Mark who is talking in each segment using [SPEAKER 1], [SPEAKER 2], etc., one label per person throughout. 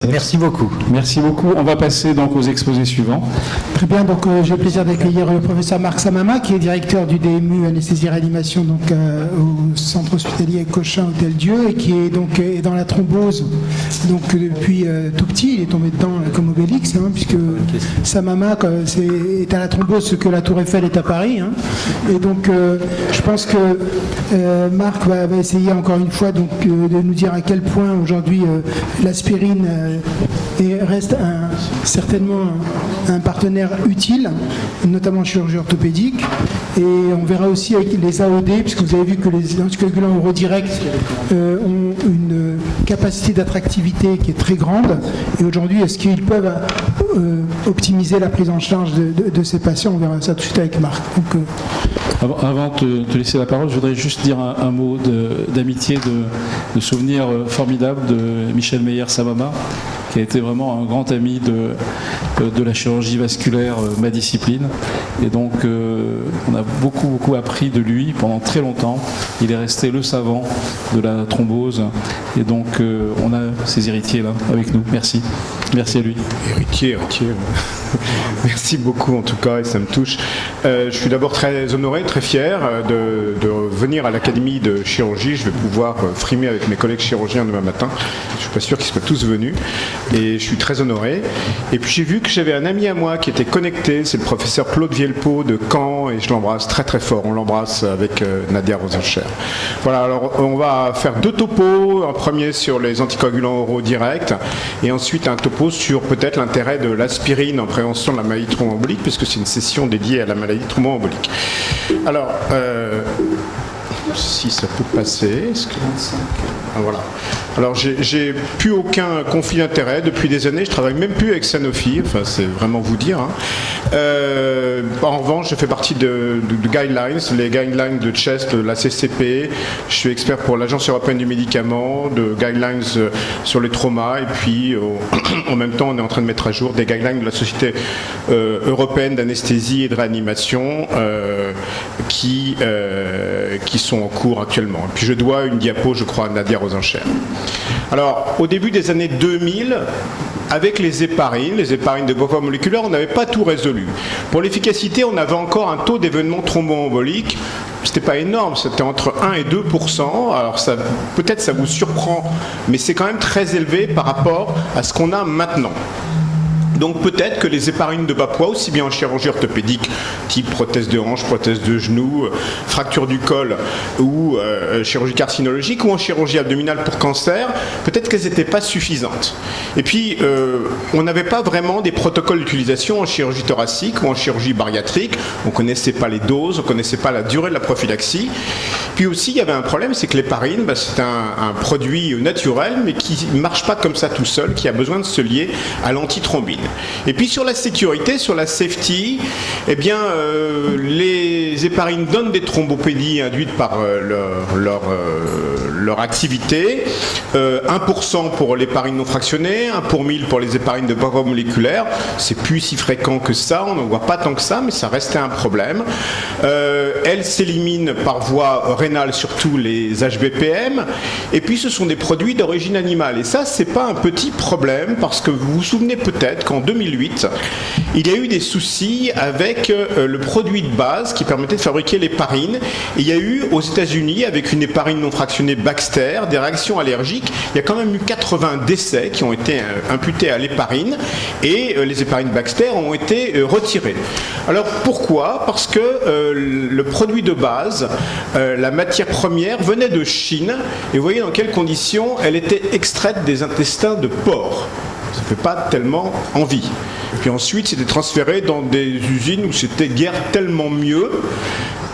[SPEAKER 1] Merci beaucoup.
[SPEAKER 2] Merci beaucoup. On va passer donc aux exposés suivants.
[SPEAKER 3] Très bien, donc j'ai le plaisir d'accueillir le professeur Marc Samama, qui est directeur du DMU Anesthésie et Réanimation donc, au centre hospitalier Cochin Hôtel Dieu, et qui est donc est dans la thrombose donc, depuis tout petit. Il est tombé dedans comme Obélix, hein, puisque Samama est à la thrombose ce que la Tour Eiffel est à Paris. Hein. Et donc je pense que Marc va essayer encore une fois donc, de nous dire à quel point aujourd'hui l'aspirine reste certainement un partenaire utile, notamment en chirurgie orthopédique. Et on verra aussi avec les AOD, puisque vous avez vu que les anticoagulants oraux directs ont une capacité d'attractivité qui est très grande. Et aujourd'hui, est-ce qu'ils peuvent optimiser la prise en charge de ces patients? On verra ça tout de suite avec Marc. Donc,
[SPEAKER 2] Avant de te laisser la parole, je voudrais juste dire un mot d'amitié, de souvenir formidable de Michel Meyer-Samama, qui a été vraiment un grand ami de la chirurgie vasculaire, ma discipline. Et donc, on a beaucoup appris de lui pendant très longtemps. Il est resté le savant de la thrombose. Et donc, on a ses héritiers là avec nous. Merci. Merci à lui.
[SPEAKER 4] Héritier. Merci beaucoup en tout cas, et ça me touche. Je suis d'abord très honoré, très fier de venir à l'Académie de chirurgie. Je vais pouvoir frimer avec mes collègues chirurgiens demain matin. Je ne suis pas sûr qu'ils soient tous venus. Et je suis très honoré. Et puis j'ai vu que j'avais un ami à moi qui était connecté, c'est le professeur Claude Vielpeau de Caen, et je l'embrasse très très fort. On l'embrasse avec Nadia Rosencher. Voilà, alors on va faire deux topos. Un premier sur les anticoagulants oraux directs, et ensuite un topo sur peut-être l'intérêt de l'aspirine en prévention de la maladie thromboembolique, puisque c'est une session dédiée à la maladie thromboembolique. Alors, si ça peut passer. Voilà. Alors, j'ai plus aucun conflit d'intérêt depuis des années. Je travaille même plus avec Sanofi. Enfin, c'est vraiment vous dire. Hein. En revanche, je fais partie de guidelines, les guidelines de CHEST, de la CCP. Je suis expert pour l'Agence européenne du médicament, de guidelines sur les traumas. Et puis, en même temps, on est en train de mettre à jour des guidelines de la Société européenne d'anesthésie et de réanimation qui sont en cours actuellement. Et puis, je dois une diapo, je crois, à Nadia Rosencher. Alors, au début des années 2000, avec les héparines de poids moléculaire, on n'avait pas tout résolu. Pour l'efficacité, on avait encore un taux d'événements thromboemboliques. C'était pas énorme, c'était entre 1 et 2%. Alors peut-être ça vous surprend, mais c'est quand même très élevé par rapport à ce qu'on a maintenant. Donc peut-être que les héparines de bas poids, aussi bien en chirurgie orthopédique, type prothèse de hanche, prothèse de genou, fracture du col ou chirurgie carcinologique, ou en chirurgie abdominale pour cancer, peut-être qu'elles n'étaient pas suffisantes. Et puis, on n'avait pas vraiment des protocoles d'utilisation en chirurgie thoracique ou en chirurgie bariatrique. On ne connaissait pas les doses, on ne connaissait pas la durée de la prophylaxie. Puis aussi, il y avait un problème, c'est que l'héparine, c'est un produit naturel, mais qui ne marche pas comme ça tout seul, qui a besoin de se lier à l'antithrombine. Et puis sur la sécurité, sur la safety, eh bien, les héparines donnent des thrombopénies induites par leur activité. 1% pour l'héparine non fractionnée, 1 pour 1000 pour les héparines de poids moléculaire. C'est plus si fréquent que ça, on n'en voit pas tant que ça, mais ça restait un problème. Elles s'éliminent par voie rénale, surtout les HBPM. Et puis ce sont des produits d'origine animale. Et ça, c'est pas un petit problème, parce que vous vous souvenez peut-être qu'en 2008, il y a eu des soucis avec le produit de base qui permettait de fabriquer l'héparine. Et il y a eu aux États-Unis, avec une héparine non fractionnée Baxter, des réactions allergiques. Il y a quand même eu 80 décès qui ont été imputés à l'héparine, et les héparines Baxter ont été retirées. Alors pourquoi? Parce que le produit de base, la matière première, venait de Chine, et vous voyez dans quelles conditions elle était extraite des intestins de porc. Ça ne fait pas tellement envie. Puis ensuite, c'était transféré dans des usines où c'était guère tellement mieux.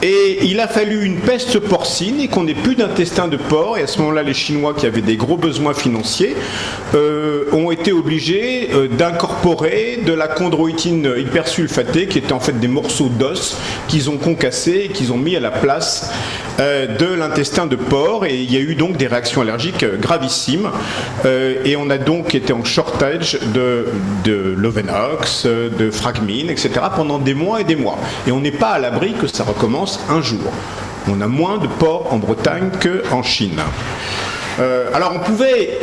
[SPEAKER 4] Et il a fallu une peste porcine et qu'on n'ait plus d'intestin de porc. Et à ce moment-là, les Chinois, qui avaient des gros besoins financiers, ont été obligés d'incorporer de la chondroïtine hypersulfatée, qui était en fait des morceaux d'os qu'ils ont concassés et qu'ils ont mis à la place de l'intestin de porc. Et il y a eu donc des réactions allergiques gravissimes. Et on a donc été en shortage de Lovenox, de Fragmine, etc. pendant des mois et des mois. Et on n'est pas à l'abri que ça recommence un jour. On a moins de porc en Bretagne qu'en Chine. Alors on pouvait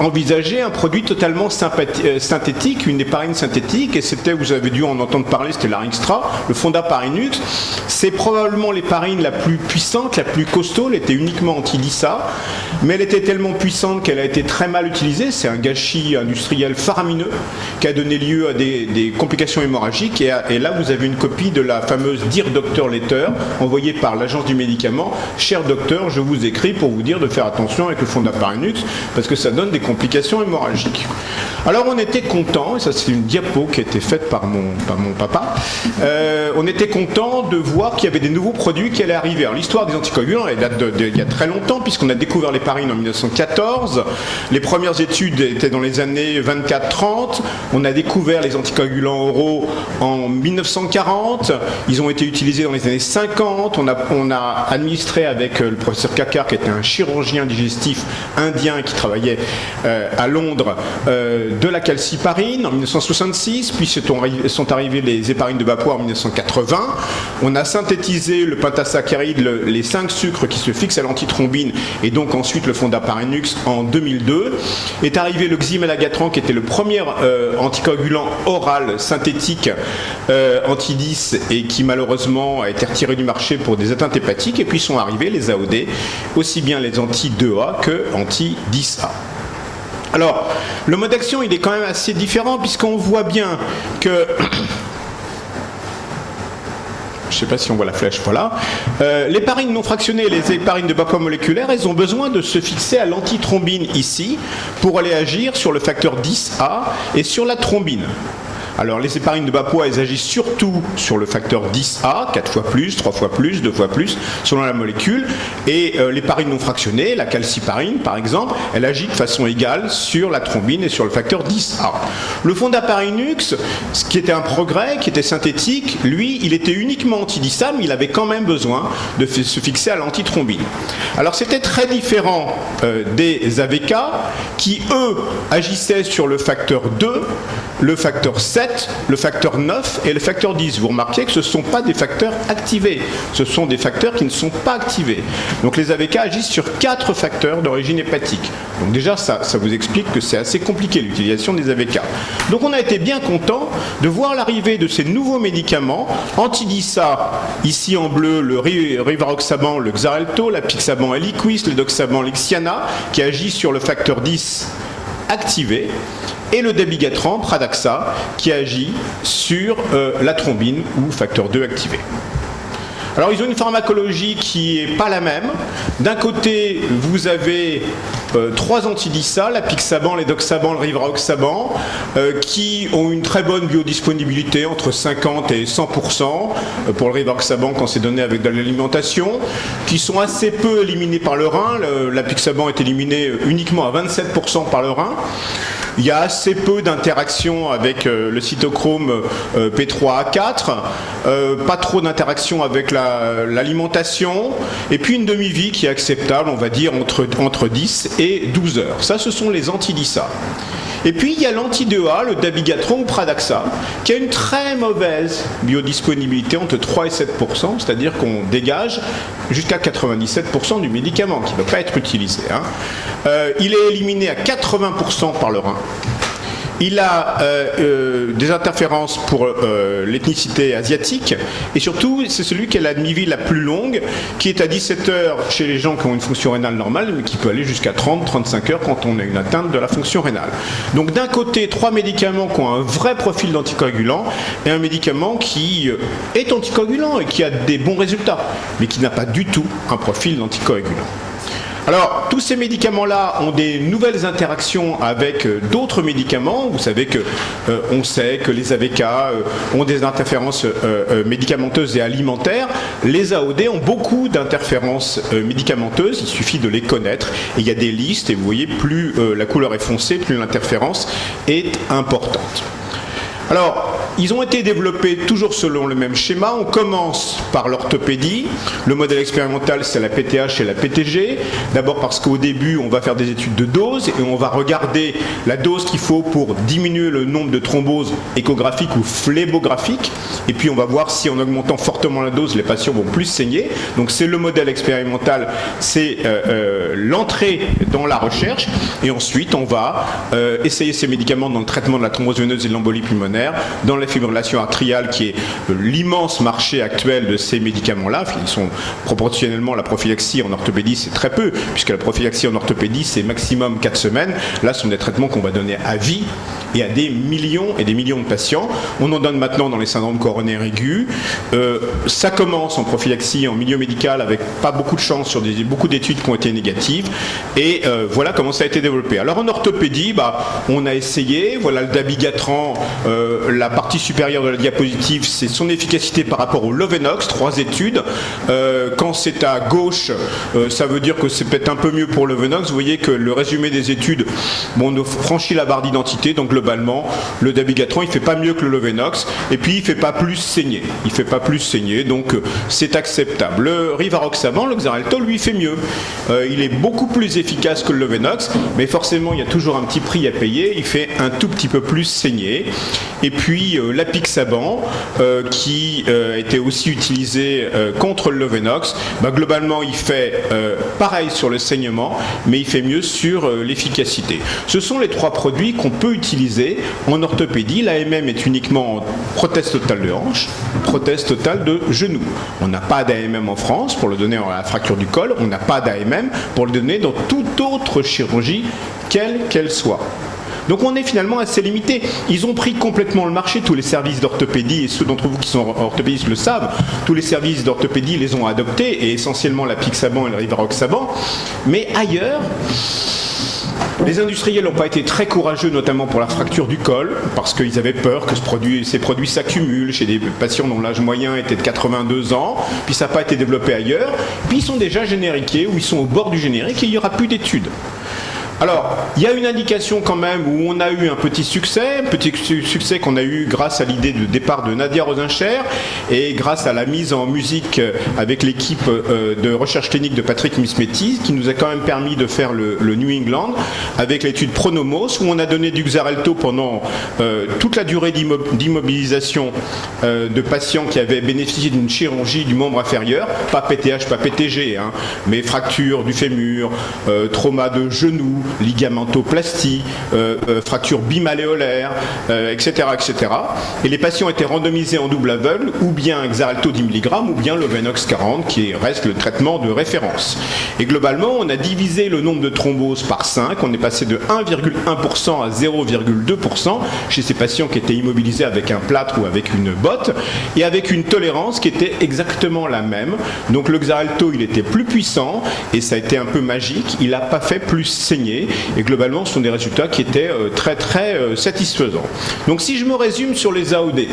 [SPEAKER 4] envisagé un produit totalement synthétique, une héparine synthétique, et c'était, vous avez dû en entendre parler, c'était la Ringstra, le Fondaparinux. C'est probablement l'héparine la plus puissante, la plus costaud, elle était uniquement anti-DISA, mais elle était tellement puissante qu'elle a été très mal utilisée. C'est un gâchis industriel faramineux qui a donné lieu à des complications hémorragiques, et là vous avez une copie de la fameuse Dear Doctor Letter envoyée par l'agence du médicament. Cher docteur, je vous écris pour vous dire de faire attention avec le Fondaparinux parce que ça donne des complications hémorragiques. Alors on était content, et ça c'est une diapo qui a été faite par mon papa, on était content de voir qu'il y avait des nouveaux produits qui allaient arriver. Alors l'histoire des anticoagulants, elle date d'il y a très longtemps, puisqu'on a découvert l'héparine en 1914, les premières études étaient dans les années 24-30, on a découvert les anticoagulants oraux en 1940, ils ont été utilisés dans les années 50, on a administré avec le professeur Kakar, qui était un chirurgien digestif indien qui travaillait à Londres, de la calciparine en 1966, puis sont arrivées les héparines de bas poids en 1980. On a synthétisé le pentasaccharide, les 5 sucres qui se fixent à l'antithrombine, et donc ensuite le Fondaparinux en 2002. Est arrivé le Ximelagatran, qui était le premier anticoagulant oral synthétique anti-10 et qui malheureusement a été retiré du marché pour des atteintes hépatiques. Et puis sont arrivés les AOD, aussi bien les anti-2A que anti-10A. Alors, le mode d'action, il est quand même assez différent, puisqu'on voit bien que... Je ne sais pas si on voit la flèche, voilà. L'héparine non fractionnée et les héparines de bas poids moléculaire, elles ont besoin de se fixer à l'antithrombine ici, pour aller agir sur le facteur 10A et sur la thrombine. Alors les héparines de bas poids, elles agissent surtout sur le facteur 10A, 4 fois plus, 3 fois plus, 2 fois plus, selon la molécule. Et l'héparine non fractionnée, la calciparine par exemple, elle agit de façon égale sur la thrombine et sur le facteur 10A. Le Fondaparinux, ce qui était un progrès, qui était synthétique, lui, il était uniquement anti-DISA, mais il avait quand même besoin de se fixer à l'antithrombine. Alors c'était très différent des AVK, qui eux agissaient sur le facteur 2, le facteur 7, le facteur 9 et le facteur 10. Vous remarquez que ce ne sont pas des facteurs activés, ce sont des facteurs qui ne sont pas activés. Donc les AVK agissent sur 4 facteurs d'origine hépatique. Donc déjà, ça vous explique que c'est assez compliqué l'utilisation des AVK. Donc on a été bien content de voir l'arrivée de ces nouveaux médicaments, anti-DISA, ici en bleu, le rivaroxaban, le Xarelto, l'apixaban Eliquis, le doxaban Lixiana, qui agit sur le facteur 10 activé, et le dabigatran, Pradaxa, qui agit sur la thrombine ou facteur 2 activé. Alors ils ont une pharmacologie qui n'est pas la même. D'un côté, vous avez 3 anti-DISA, l'apixaban, l'édoxaban, le rivaroxaban, qui ont une très bonne biodisponibilité, entre 50 et 100% pour le rivaroxaban quand c'est donné avec de l'alimentation, qui sont assez peu éliminés par le rein. L'apixaban est éliminé uniquement à 27% par le rein. Il y a assez peu d'interactions avec le cytochrome P3A4, pas trop d'interactions avec l'alimentation, et puis une demi-vie qui est acceptable, on va dire, entre 10 et 12 heures. Ça, ce sont les anti-DISA. Et puis, il y a l'anti-2A, le dabigatran ou Pradaxa, qui a une très mauvaise biodisponibilité, entre 3 et 7%, c'est-à-dire qu'on dégage jusqu'à 97% du médicament, qui ne peut pas être utilisé. Il est éliminé à 80% par le rein. Il a des interférences pour l'ethnicité asiatique, et surtout c'est celui qui a la demi-vie la plus longue, qui est à 17 heures chez les gens qui ont une fonction rénale normale, mais qui peut aller jusqu'à 30-35 heures quand on a une atteinte de la fonction rénale. Donc d'un côté, 3 médicaments qui ont un vrai profil d'anticoagulant, et un médicament qui est anticoagulant et qui a des bons résultats, mais qui n'a pas du tout un profil d'anticoagulant. Alors, tous ces médicaments-là ont des nouvelles interactions avec d'autres médicaments. Vous savez que on sait que les AVK ont des interférences médicamenteuses et alimentaires. Les AOD ont beaucoup d'interférences médicamenteuses. Il suffit de les connaître. Et il y a des listes. Et vous voyez, plus la couleur est foncée, plus l'interférence est importante. Alors, ils ont été développés toujours selon le même schéma. On commence par l'orthopédie. Le modèle expérimental, c'est la PTH et la PTG. D'abord parce qu'au début, on va faire des études de dose et on va regarder la dose qu'il faut pour diminuer le nombre de thromboses échographiques ou phlébographiques. Et puis, on va voir si en augmentant fortement la dose, les patients vont plus saigner. Donc, c'est le modèle expérimental, c'est l'entrée dans la recherche. Et ensuite, on va essayer ces médicaments dans le traitement de la thrombose veineuse et de l'embolie pulmonaire, dans la fibrillation atriale, qui est l'immense marché actuel de ces médicaments-là. Ils sont proportionnellement, la prophylaxie en orthopédie, c'est très peu, puisque la prophylaxie en orthopédie, c'est maximum 4 semaines. Là, ce sont des traitements qu'on va donner à vie et à des millions et des millions de patients. On en donne maintenant dans les syndromes coronaires aigus. Ça commence en prophylaxie, en milieu médical, avec pas beaucoup de chance sur beaucoup d'études qui ont été négatives. Et voilà comment ça a été développé. Alors en orthopédie, on a essayé. Voilà le dabigatran. La partie supérieure de la diapositive, c'est son efficacité par rapport au Lovenox, 3 études. Quand c'est à gauche, ça veut dire que c'est peut-être un peu mieux pour le Lovenox. Vous voyez que le résumé des études, on franchit la barre d'identité, donc globalement, le dabigatran, il ne fait pas mieux que le Lovenox, et puis il ne fait pas plus saigner. Il ne fait pas plus saigner, donc c'est acceptable. Le rivaroxaban, le Xarelto, lui, fait mieux. Il est beaucoup plus efficace que le Lovenox, mais forcément, il y a toujours un petit prix à payer. Il fait un tout petit peu plus saigner. Et puis l'apixaban, qui était aussi utilisé contre le Lovenox, globalement il fait pareil sur le saignement, mais il fait mieux sur l'efficacité. Ce sont les 3 produits qu'on peut utiliser en orthopédie. L'AMM est uniquement en prothèse totale de hanche, prothèse totale de genou. On n'a pas d'AMM en France pour le donner à la fracture du col, on n'a pas d'AMM pour le donner dans toute autre chirurgie, quelle qu'elle soit. Donc on est finalement assez limité. Ils ont pris complètement le marché, tous les services d'orthopédie, et ceux d'entre vous qui sont orthopédistes le savent, tous les services d'orthopédie les ont adoptés, et essentiellement l'apixaban et le rivaroxaban. Mais ailleurs, les industriels n'ont pas été très courageux, notamment pour la fracture du col, parce qu'ils avaient peur que ces produits s'accumulent chez des patients dont l'âge moyen était de 82 ans, puis ça n'a pas été développé ailleurs, puis ils sont déjà génériqués, ou ils sont au bord du générique, et il n'y aura plus d'études. Alors, il y a une indication quand même où on a eu un petit succès qu'on a eu grâce à l'idée de départ de Nadia Rosencher et grâce à la mise en musique avec l'équipe de recherche clinique de Patrick Mismetti, qui nous a quand même permis de faire le New England avec l'étude Pronomos, où on a donné du Xarelto pendant toute la durée d'immobilisation de patients qui avaient bénéficié d'une chirurgie du membre inférieur, pas PTH, pas PTG, mais fracture du fémur, trauma de genou, ligamentoplastie, fracture bimalléolaire, etc., etc. Et les patients étaient randomisés en double aveugle, ou bien Xarelto 10 mg, ou bien Lovenox 40, qui reste le traitement de référence. Et globalement, on a divisé le nombre de thromboses par 5. On est passé de 1,1% à 0,2% chez ces patients qui étaient immobilisés avec un plâtre ou avec une botte, et avec une tolérance qui était exactement la même. Donc le Xarelto, il était plus puissant, et ça a été un peu magique. Il n'a pas fait plus saigner. Et globalement, ce sont des résultats qui étaient très très satisfaisants. Donc si je me résume sur les AOD,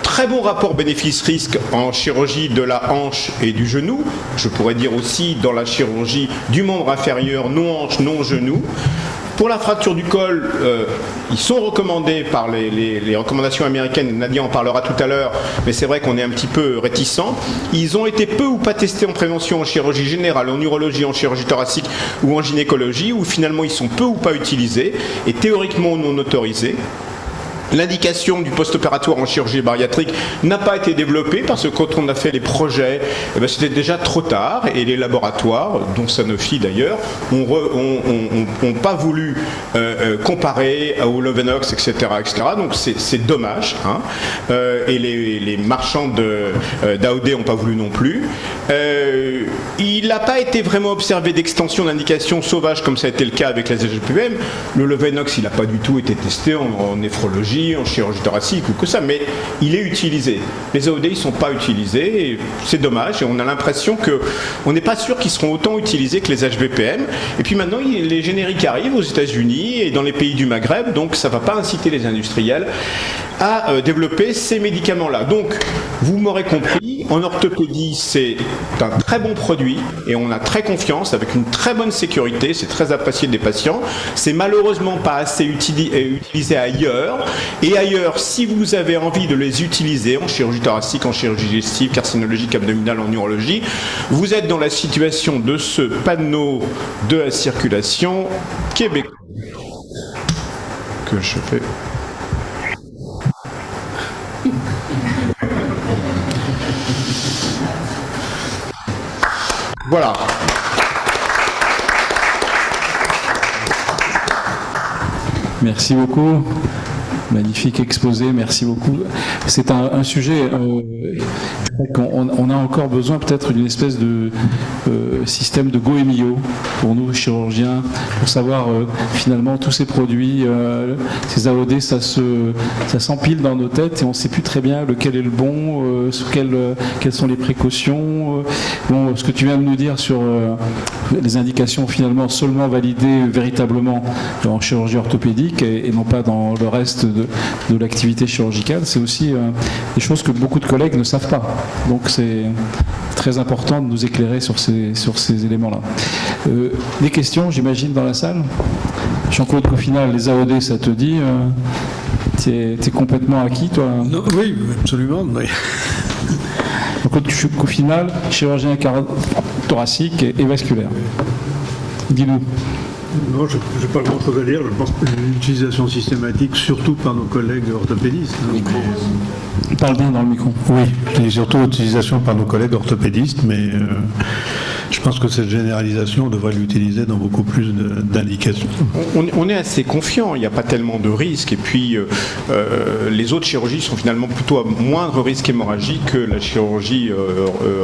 [SPEAKER 4] très bon rapport bénéfice-risque en chirurgie de la hanche et du genou, je pourrais dire aussi dans la chirurgie du membre inférieur, non hanche, non genou. Pour la fracture du col, ils sont recommandés par les recommandations américaines. Nadia en parlera tout à l'heure, mais c'est vrai qu'on est un petit peu réticent. Ils ont été peu ou pas testés en prévention en chirurgie générale, en urologie, en chirurgie thoracique ou en gynécologie, où finalement ils sont peu ou pas utilisés et théoriquement non autorisés. L'indication du post-opératoire en chirurgie bariatrique n'a pas été développée parce que quand on a fait les projets, c'était déjà trop tard et les laboratoires, dont Sanofi d'ailleurs, n'ont pas voulu comparer au Lovenox, etc. Donc c'est dommage. Et les marchands d'AOD n'ont pas voulu non plus. Il n'a pas été vraiment observé d'extension d'indication sauvage comme ça a été le cas avec les SGPM. Le Lovenox, il n'a pas du tout été testé en néphrologie, en chirurgie thoracique ou que ça, mais il est utilisé. Les AOD, ils ne sont pas utilisés, et c'est dommage, et on a l'impression qu'on n'est pas sûr qu'ils seront autant utilisés que les HVPM. Et puis maintenant, les génériques arrivent aux États-Unis et dans les pays du Maghreb, donc ça ne va pas inciter les industriels à développer ces médicaments-là. Donc, vous m'aurez compris, en orthopédie, c'est un très bon produit, et on a très confiance, avec une très bonne sécurité, c'est très apprécié des patients. C'est malheureusement pas assez utilisé ailleurs, Et ailleurs, si vous avez envie de les utiliser en chirurgie thoracique, en chirurgie digestive, carcinologique abdominale, en urologie, vous êtes dans la situation de ce panneau de la circulation québécois que je fais. Voilà.
[SPEAKER 2] Merci beaucoup. Magnifique exposé, merci beaucoup. C'est un sujet qu'on a encore besoin peut-être d'une espèce de système de Go-Emio pour nous chirurgiens, pour savoir finalement tous ces produits, ces AOD, ça s'empile dans nos têtes et on ne sait plus très bien lequel est le bon, quelles sont les précautions. Bon, ce que tu viens de nous dire sur les indications finalement seulement validées véritablement en chirurgie orthopédique et non pas dans le reste de l'activité chirurgicale, c'est aussi des choses que beaucoup de collègues ne savent pas. Donc c'est très important de nous éclairer sur ces éléments-là. Des questions, j'imagine, dans la salle? Jean-Claude Coffinal, les AOD, ça te dit t'es complètement acquis, toi?
[SPEAKER 1] Non, oui, absolument. Oui.
[SPEAKER 2] Jean-Claude Coffinal, chirurgien thoracique et vasculaire. Dis-nous.
[SPEAKER 1] Non, je n'ai pas grand-chose à dire. Je pense que l'utilisation systématique, surtout par nos collègues orthopédistes.
[SPEAKER 2] Parle bien dans le micro.
[SPEAKER 1] Oui, et surtout l'utilisation par nos collègues orthopédistes, mais je pense que cette généralisation, on devrait l'utiliser dans beaucoup plus d'indications.
[SPEAKER 4] On est assez confiant, il n'y a pas tellement de risques. Et puis, les autres chirurgies sont finalement plutôt à moindre risque hémorragique que la chirurgie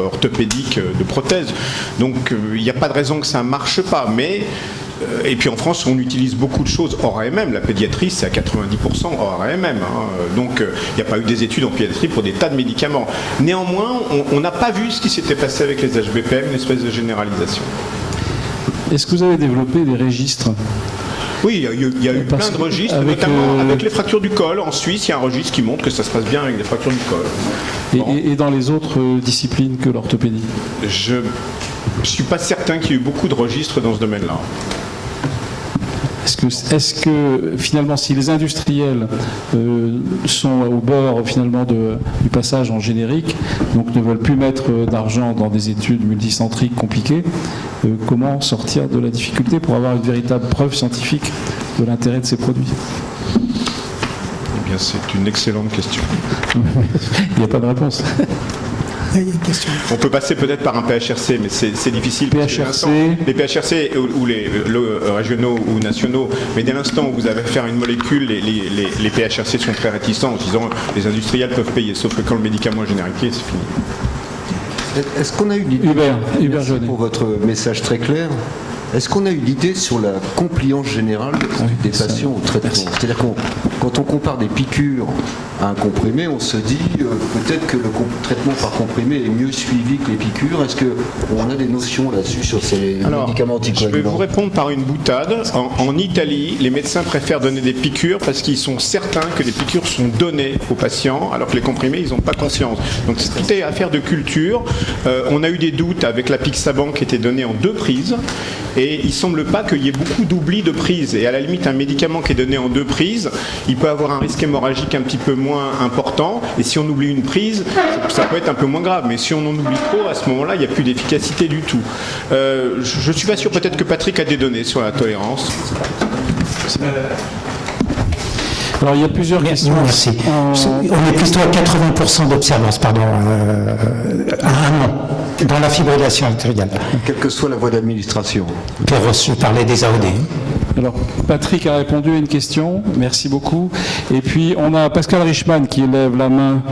[SPEAKER 4] orthopédique de prothèse. Donc, il n'y a pas de raison que ça ne marche pas. Mais et puis en France, on utilise beaucoup de choses hors AMM. La pédiatrie, c'est à 90% hors AMM. Donc, il n'y a pas eu des études en pédiatrie pour des tas de médicaments. Néanmoins, on n'a pas vu ce qui s'était passé avec les HBPM, une espèce de généralisation.
[SPEAKER 2] Est-ce que vous avez développé des registres?
[SPEAKER 4] Oui, il y a eu plein de registres, notamment avec les fractures du col. En Suisse, il y a un registre qui montre que ça se passe bien avec les fractures du col.
[SPEAKER 2] Bon. Et dans les autres disciplines que l'orthopédie?
[SPEAKER 4] Je ne suis pas certain qu'il y ait eu beaucoup de registres dans ce domaine-là.
[SPEAKER 2] Est-ce que finalement, si les industriels sont au bord finalement du passage en générique, donc ne veulent plus mettre d'argent dans des études multicentriques compliquées, comment sortir de la difficulté pour avoir une véritable preuve scientifique de l'intérêt de ces produits?
[SPEAKER 4] Eh bien, c'est une excellente question.
[SPEAKER 2] Il n'y a pas de réponse.
[SPEAKER 3] Il y a une question.
[SPEAKER 4] On peut passer peut-être par un PHRC, mais c'est difficile. Les PHRC ou les régionaux ou nationaux, mais dès l'instant où vous avez affaire à une molécule, les PHRC sont très réticents en disant les industriels peuvent payer, sauf que quand le médicament est génériqué, c'est fini.
[SPEAKER 5] Est-ce qu'on a eu l'idée,
[SPEAKER 2] Hubert
[SPEAKER 5] pour votre message très clair, est-ce qu'on a eu l'idée sur la compliance générale des patients au traitement? C'est-à-dire quand on compare des piqûres à un comprimé, on se dit peut-être que le traitement par comprimé est mieux suivi que les piqûres. Est-ce qu'on a des notions là-dessus sur ces médicaments anticoagulants?
[SPEAKER 4] Je vais vous répondre par une boutade. En Italie, les médecins préfèrent donner des piqûres parce qu'ils sont certains que les piqûres sont données aux patients, alors que les comprimés, ils n'ont pas conscience. Donc c'était affaire de culture. On a eu des doutes avec la Pixaban qui était donnée en 2 prises. Et il ne semble pas qu'il y ait beaucoup d'oubli de prise. Et à la limite, un médicament qui est donné en 2 prises, il peut avoir un risque hémorragique un petit peu moins important. Et si on oublie une prise, ça peut être un peu moins grave. Mais si on en oublie trop, à ce moment-là, il n'y a plus d'efficacité du tout. Je ne suis pas sûr, peut-être que Patrick a des données sur la tolérance.
[SPEAKER 2] Alors il y a plusieurs questions.
[SPEAKER 6] Merci. On est plutôt à 80% d'observance, pardon, à un an, dans la fibrillation artérielle.
[SPEAKER 5] Quelle que soit la voie d'administration.
[SPEAKER 6] Je parlais des AOD.
[SPEAKER 2] Alors, Patrick a répondu à une question, merci beaucoup. Et puis, on a Pascal Richman qui lève la main,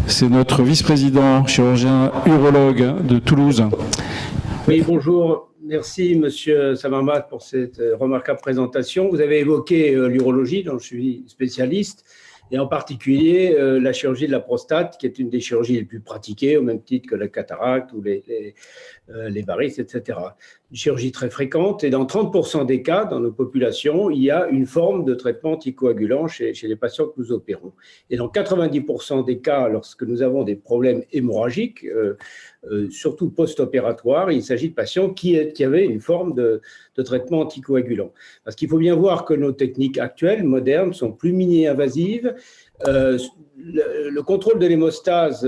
[SPEAKER 2] c'est notre vice-président, chirurgien urologue de Toulouse.
[SPEAKER 7] Oui, bonjour. Merci, Monsieur Samama, pour cette remarquable présentation. Vous avez évoqué l'urologie, dont je suis spécialiste, et en particulier la chirurgie de la prostate, qui est une des chirurgies les plus pratiquées, au même titre que la cataracte ou les varices, etc. Une chirurgie très fréquente, et dans 30% des cas, dans nos populations, il y a une forme de traitement anticoagulant chez les patients que nous opérons. Et dans 90% des cas, lorsque nous avons des problèmes hémorragiques, surtout post-opératoires, il s'agit de patients qui avaient une forme de de traitement anticoagulant. Parce qu'il faut bien voir que nos techniques actuelles, modernes, sont plus mini-invasives. Le contrôle de l'hémostase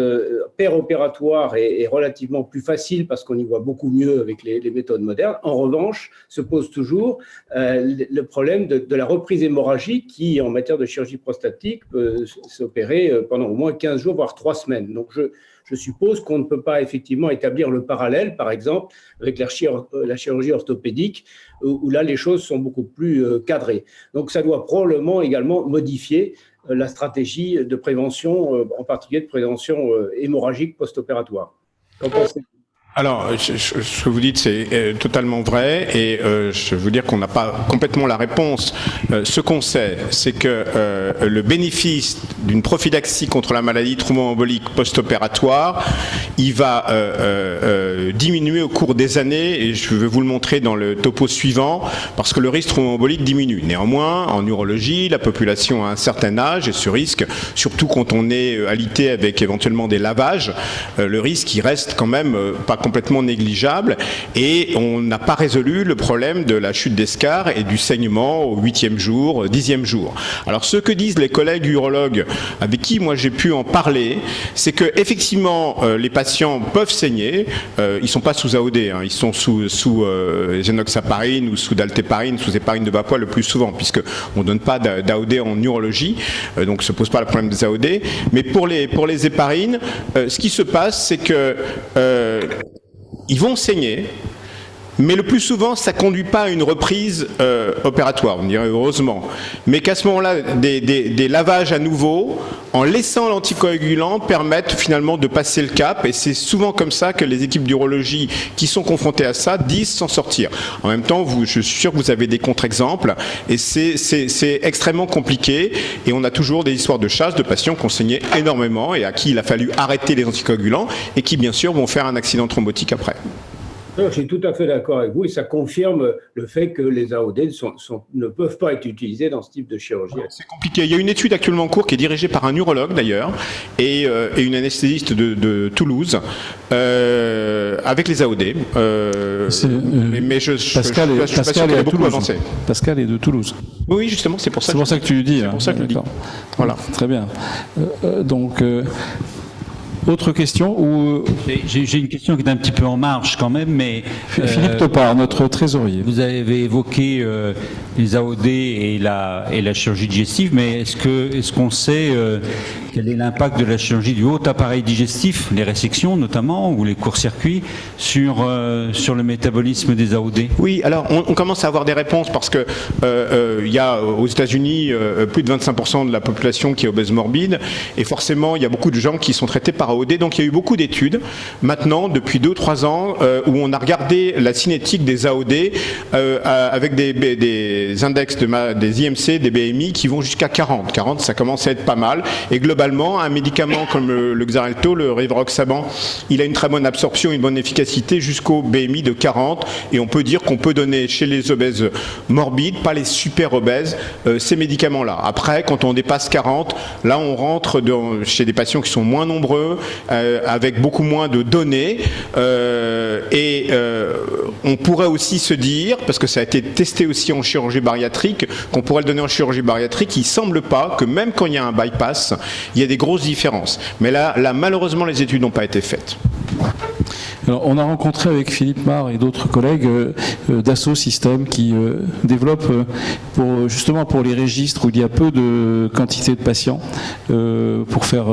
[SPEAKER 7] péropératoire est relativement plus facile parce qu'on y voit beaucoup mieux avec les méthodes modernes. En revanche, se pose toujours le problème de la reprise hémorragique qui, en matière de chirurgie prostatique, peut s'opérer pendant au moins 15 jours, voire 3 semaines. Donc, je suppose qu'on ne peut pas effectivement établir le parallèle, par exemple, avec la chirurgie orthopédique, où là, les choses sont beaucoup plus cadrées. Donc, ça doit probablement également modifier la stratégie de prévention, en particulier de prévention hémorragique post-opératoire. Qu'en pensez-vous ?
[SPEAKER 4] Alors, ce que vous dites, c'est totalement vrai, et je veux dire qu'on n'a pas complètement la réponse. Ce qu'on sait, c'est que le bénéfice d'une prophylaxie contre la maladie thromboembolique post-opératoire, il va diminuer au cours des années, et je vais vous le montrer dans le topo suivant, parce que le risque thromboembolique diminue. Néanmoins, en urologie, la population a un certain âge, et ce risque, surtout quand on est alité avec éventuellement des lavages, le risque, il reste quand même pas complètement négligeable, et on n'a pas résolu le problème de la chute d'escar et du saignement au 8e jour, 10e jour. Alors ce que disent les collègues urologues avec qui moi j'ai pu en parler, c'est que effectivement les patients peuvent saigner, ils sont pas sous AOD, hein, ils sont sous génoxaparine ou sous daltéparine, sous héparine de bas poids le plus souvent, puisque on donne pas d'AOD en urologie, donc se pose pas le problème des AOD. Mais pour les héparines, ce qui se passe, c'est que ils vont saigner, mais le plus souvent, ça ne conduit pas à une reprise opératoire, on dirait heureusement. Mais qu'à ce moment-là, des lavages à nouveau, en laissant l'anticoagulant, permettent finalement de passer le cap. Et c'est souvent comme ça que les équipes d'urologie qui sont confrontées à ça disent s'en sortir. En même temps, je suis sûr que vous avez des contre-exemples. Et c'est extrêmement compliqué. Et on a toujours des histoires de chasse de patients qui ont saigné énormément et à qui il a fallu arrêter les anticoagulants et qui, bien sûr, vont faire un accident thrombotique après.
[SPEAKER 7] Je suis tout à fait d'accord avec vous et ça confirme le fait que les AOD ne peuvent pas être utilisés dans ce type de chirurgie.
[SPEAKER 4] C'est compliqué. Il y a une étude actuellement en cours qui est dirigée par un urologue d'ailleurs et une anesthésiste de Toulouse avec les AOD. Mais
[SPEAKER 2] Pascal est
[SPEAKER 4] beaucoup avancé.
[SPEAKER 2] Pascal est de Toulouse.
[SPEAKER 4] Oui, justement, c'est pour ça.
[SPEAKER 2] C'est pour ça que tu le dis.
[SPEAKER 4] C'est pour ça que je le dis. Voilà.
[SPEAKER 2] Très bien. Donc. Autre question ou...
[SPEAKER 8] J'ai une question qui est un petit peu en marge quand même, mais...
[SPEAKER 2] Philippe Topard, notre trésorier.
[SPEAKER 8] Vous avez évoqué les AOD et la chirurgie digestive, mais est-ce qu'on sait quel est l'impact de la chirurgie du haut appareil digestif, les résections notamment, ou les courts-circuits, sur le métabolisme des AOD?
[SPEAKER 4] Oui, alors on commence à avoir des réponses parce que il y a aux États-Unis plus de 25% de la population qui est obèse morbide, et forcément il y a beaucoup de gens qui sont traités par AOD, donc il y a eu beaucoup d'études maintenant depuis 2 ou 3 ans où on a regardé la cinétique des AOD avec des index des IMC, des BMI qui vont jusqu'à 40. 40, ça commence à être pas mal, et globalement un médicament comme le Xarelto, le rivaroxaban, il a une très bonne absorption, une bonne efficacité jusqu'au BMI de 40, et on peut dire qu'on peut donner chez les obèses morbides, pas les super obèses, ces médicaments-là. Après, quand on dépasse 40, là on rentre chez des patients qui sont moins nombreux, avec beaucoup moins de données, et on pourrait aussi se dire, parce que ça a été testé aussi en chirurgie bariatrique, qu'on pourrait le donner en chirurgie bariatrique. Il ne semble pas que même quand il y a un bypass, il y a des grosses différences. Mais là malheureusement, les études n'ont pas été faites.
[SPEAKER 2] Alors, on a rencontré avec Philippe Marr et d'autres collègues Dassault Systèmes qui développent justement pour les registres où il y a peu de quantité de patients pour faire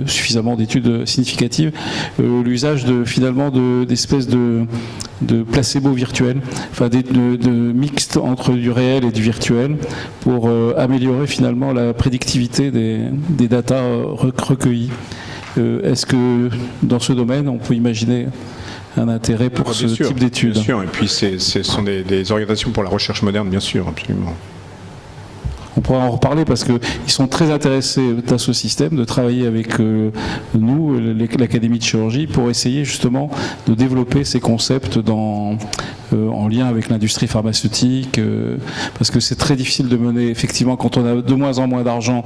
[SPEAKER 2] suffisamment d'études significatives, l'usage finalement d'espèces de placebo virtuels, enfin de mixte entre du réel et du virtuel pour améliorer finalement la prédictivité des datas recueillis. Est-ce que dans ce domaine, on peut imaginer un intérêt pour ce type d'études?
[SPEAKER 4] Bien sûr, et puis ce sont des orientations pour la recherche moderne, bien sûr, absolument.
[SPEAKER 2] On pourra en reparler parce qu'ils sont très intéressés à ce système de travailler avec nous, l'Académie de chirurgie, pour essayer justement de développer ces concepts dans en lien avec l'industrie pharmaceutique, parce que c'est très difficile de mener, effectivement, quand on a de moins en moins d'argent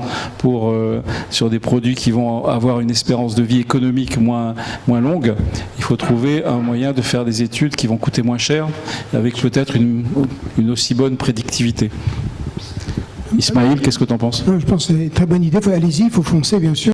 [SPEAKER 2] sur des produits qui vont avoir une espérance de vie économique moins longue, il faut trouver un moyen de faire des études qui vont coûter moins cher, avec peut-être une aussi bonne prédictivité. Ismaïl, qu'est-ce que tu en penses?
[SPEAKER 3] Je pense que c'est une très bonne idée. Allez-y, il faut foncer, bien sûr.